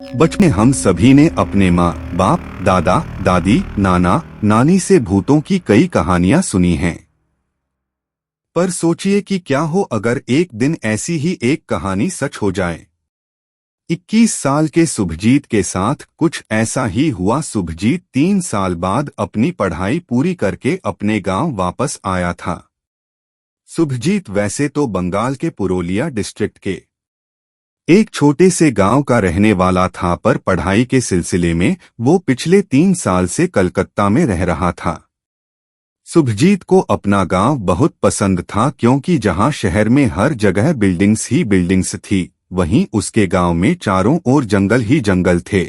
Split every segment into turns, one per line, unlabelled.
बचपन में हम सभी ने अपने माँ बाप, दादा दादी, नाना नानी से भूतों की कई कहानियां सुनी हैं। पर सोचिए कि क्या हो अगर एक दिन ऐसी ही एक कहानी सच हो जाए। 21 साल के सुभजीत के साथ कुछ ऐसा ही हुआ। सुभजीत 3 साल बाद अपनी पढ़ाई पूरी करके अपने गांव वापस आया था। सुभजीत वैसे तो बंगाल के पुरुलिया डिस्ट्रिक्ट के एक छोटे से गांव का रहने वाला था, पर पढ़ाई के सिलसिले में वो पिछले 3 साल से कलकत्ता में रह रहा था। सुभजीत को अपना गांव बहुत पसंद था, क्योंकि जहां शहर में हर जगह बिल्डिंग्स ही बिल्डिंग्स थी, वहीं उसके गांव में चारों ओर जंगल ही जंगल थे।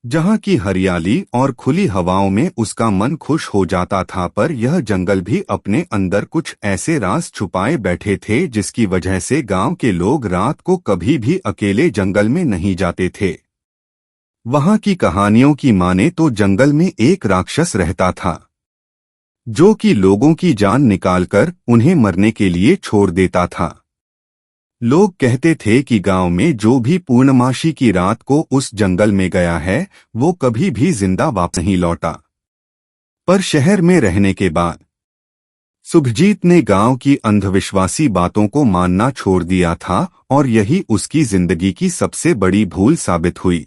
जहां की हरियाली और खुली हवाओं में उसका मन खुश हो जाता था, पर यह जंगल भी अपने अंदर कुछ ऐसे राज छुपाए बैठे थे जिसकी वजह से गांव के लोग रात को कभी भी अकेले जंगल में नहीं जाते थे। वहां की कहानियों की माने तो जंगल में एक राक्षस रहता था, जो कि लोगों की जान निकालकर उन्हें मरने के लिए छोड़ देता था। लोग कहते थे कि गांव में जो भी पूर्णमासी की रात को उस जंगल में गया है, वो कभी भी जिंदा वापस नहीं लौटा। पर शहर में रहने के बाद सुभजीत ने गांव की अंधविश्वासी बातों को मानना छोड़ दिया था, और यही उसकी जिंदगी की सबसे बड़ी भूल साबित हुई।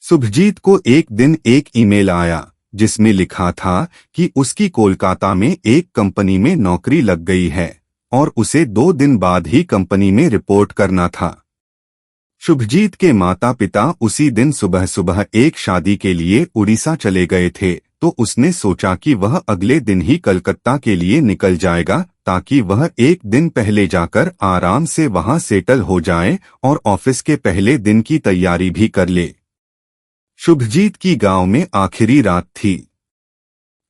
सुभजीत को एक दिन एक ईमेल आया, जिसमें लिखा था कि उसकी कोलकाता में एक कंपनी में नौकरी लग गई है और उसे 2 दिन बाद ही कंपनी में रिपोर्ट करना था। शुभजीत के माता पिता उसी दिन सुबह सुबह एक शादी के लिए उड़ीसा चले गए थे, तो उसने सोचा कि वह अगले दिन ही कलकत्ता के लिए निकल जाएगा, ताकि वह एक दिन पहले जाकर आराम से वहां सेटल हो जाए और ऑफिस के पहले दिन की तैयारी भी कर ले। शुभजीत की गांव में आखिरी रात थी।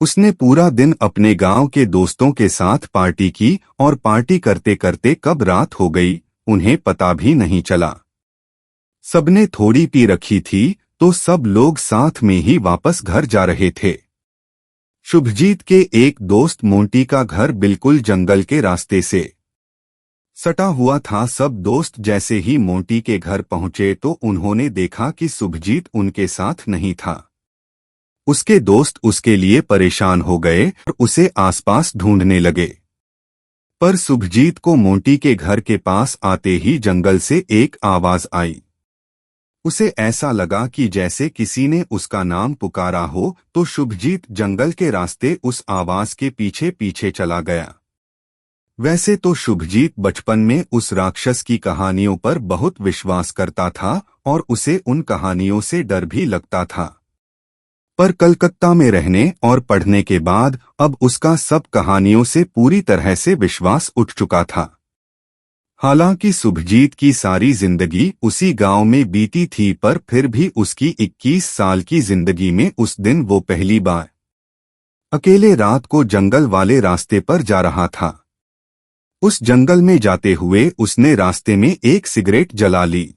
उसने पूरा दिन अपने गांव के दोस्तों के साथ पार्टी की, और पार्टी करते करते कब रात हो गई उन्हें पता भी नहीं चला। सबने थोड़ी पी रखी थी, तो सब लोग साथ में ही वापस घर जा रहे थे। शुभजीत के एक दोस्त मोंटी का घर बिल्कुल जंगल के रास्ते से सटा हुआ था। सब दोस्त जैसे ही मोंटी के घर पहुंचे तो उन्होंने देखा कि सुभजीत उनके साथ नहीं था। उसके दोस्त उसके लिए परेशान हो गए और उसे आसपास ढूंढने लगे, पर सुभजीत को मोंटी के घर के पास आते ही जंगल से एक आवाज आई। उसे ऐसा लगा कि जैसे किसी ने उसका नाम पुकारा हो, तो शुभजीत जंगल के रास्ते उस आवाज के पीछे पीछे चला गया। वैसे तो शुभजीत बचपन में उस राक्षस की कहानियों पर बहुत विश्वास करता था, और उसे उन कहानियों से डर भी लगता था। पर कलकत्ता में रहने और पढ़ने के बाद अब उसका सब कहानियों से पूरी तरह से विश्वास उठ चुका था। हालांकि सुभजीत की सारी जिंदगी उसी गांव में बीती थी, पर फिर भी उसकी 21 साल की जिंदगी में उस दिन वो पहली बार अकेले रात को जंगल वाले रास्ते पर जा रहा था। उस जंगल में जाते हुए उसने रास्ते में एक सिगरेट जला ली।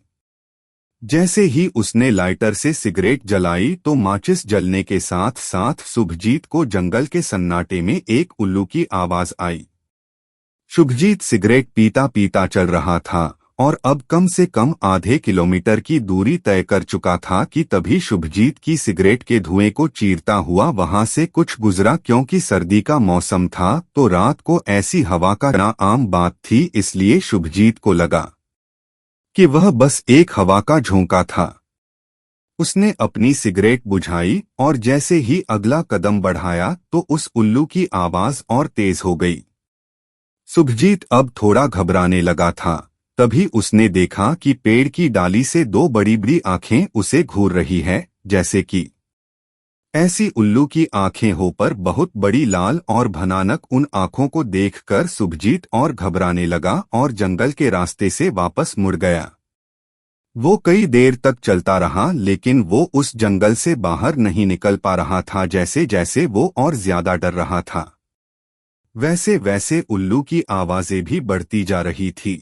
जैसे ही उसने लाइटर से सिगरेट जलाई, तो माचिस जलने के साथ साथ शुभजीत को जंगल के सन्नाटे में एक उल्लू की आवाज आई। शुभजीत सिगरेट पीता पीता चल रहा था, और अब कम से कम आधे किलोमीटर की दूरी तय कर चुका था कि तभी शुभजीत की सिगरेट के धुएं को चीरता हुआ वहां से कुछ गुजरा। क्योंकि सर्दी का मौसम था, तो रात को ऐसी हवा का ना आम बात थी, इसलिए शुभजीत को लगा कि वह बस एक हवा का झोंका था। उसने अपनी सिगरेट बुझाई, और जैसे ही अगला कदम बढ़ाया तो उस उल्लू की आवाज और तेज हो गई। शुभजीत अब थोड़ा घबराने लगा था। तभी उसने देखा कि पेड़ की डाली से 2 बड़ी बड़ी आंखें उसे घूर रही है, जैसे कि ऐसी उल्लू की आंखें हो, पर बहुत बड़ी लाल और भयानक। उन आंखों को देखकर शुभजीत और घबराने लगा और जंगल के रास्ते से वापस मुड़ गया। वो कई देर तक चलता रहा, लेकिन वो उस जंगल से बाहर नहीं निकल पा रहा था। जैसे जैसे वो और ज्यादा डर रहा था, वैसे वैसे उल्लू की आवाजें भी बढ़ती जा रही थी।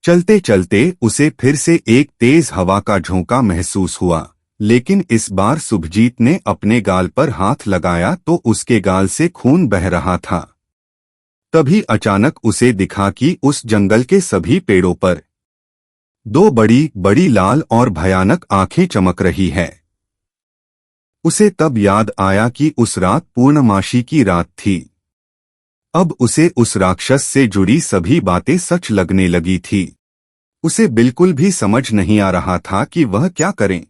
चलते चलते उसे फिर से एक तेज हवा का झोंका महसूस हुआ, लेकिन इस बार शुभजीत ने अपने गाल पर हाथ लगाया तो उसके गाल से खून बह रहा था। तभी अचानक उसे दिखा कि उस जंगल के सभी पेड़ों पर दो बड़ी बड़ी लाल और भयानक आंखें चमक रही है। उसे तब याद आया कि उस रात पूर्णमासी की रात थी। अब उसे उस राक्षस से जुड़ी सभी बातें सच लगने लगी थी। उसे बिल्कुल भी समझ नहीं आ रहा था कि वह क्या करें।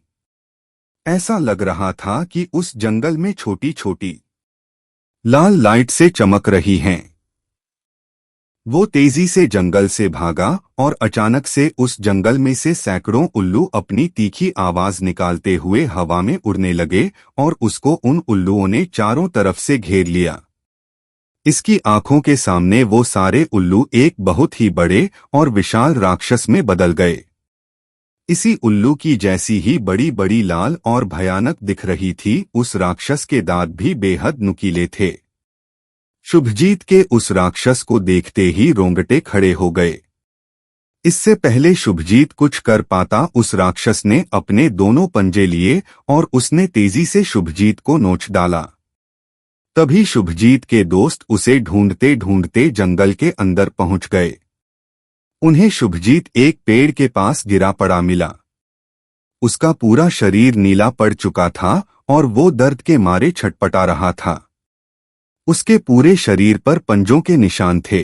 ऐसा लग रहा था कि उस जंगल में छोटी छोटी लाल लाइट से चमक रही हैं। वो तेजी से जंगल से भागा और अचानक से उस जंगल में से सैकड़ों उल्लू अपनी तीखी आवाज निकालते हुए हवा में उड़ने लगे और उसको उन उल्लुओं ने चारों तरफ से घेर लिया। इसकी आंखों के सामने वो सारे उल्लू एक बहुत ही बड़े और विशाल राक्षस में बदल गए। इसी उल्लू की जैसी ही बड़ी बड़ी लाल और भयानक दिख रही थी, उस राक्षस के दांत भी बेहद नुकीले थे। शुभजीत के उस राक्षस को देखते ही रोंगटे खड़े हो गए। इससे पहले शुभजीत कुछ कर पाता, उस राक्षस ने अपने दोनों पंजे लिए और उसने तेजी से शुभजीत को नोच डाला। तभी शुभजीत के दोस्त उसे ढूंढते ढूंढते जंगल के अंदर पहुंच गए। उन्हें शुभजीत एक पेड़ के पास गिरा पड़ा मिला। उसका पूरा शरीर नीला पड़ चुका था और वो दर्द के मारे छटपटा रहा था। उसके पूरे शरीर पर पंजों के निशान थे।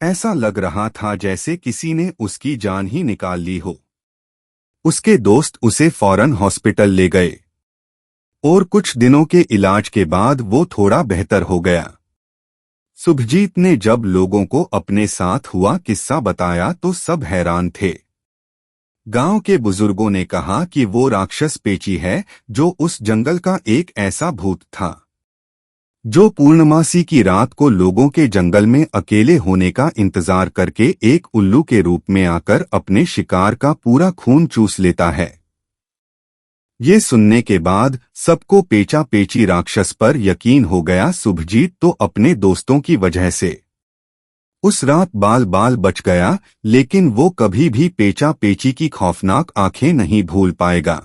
ऐसा लग रहा था जैसे किसी ने उसकी जान ही निकाल ली हो। उसके दोस्त उसे फौरन हॉस्पिटल ले गए और कुछ दिनों के इलाज के बाद वो थोड़ा बेहतर हो गया। शुभजीत ने जब लोगों को अपने साथ हुआ किस्सा बताया तो सब हैरान थे। गांव के बुजुर्गों ने कहा कि वो राक्षस पेची है, जो उस जंगल का एक ऐसा भूत था जो पूर्णमासी की रात को लोगों के जंगल में अकेले होने का इंतजार करके एक उल्लू के रूप में आकर अपने शिकार का पूरा खून चूस लेता है। ये सुनने के बाद सबको पेचा पेची राक्षस पर यकीन हो गया। शुभजीत तो अपने दोस्तों की वजह से उस रात बाल बाल बच गया, लेकिन वो कभी भी पेचा पेची की खौफनाक आंखें नहीं भूल पाएगा।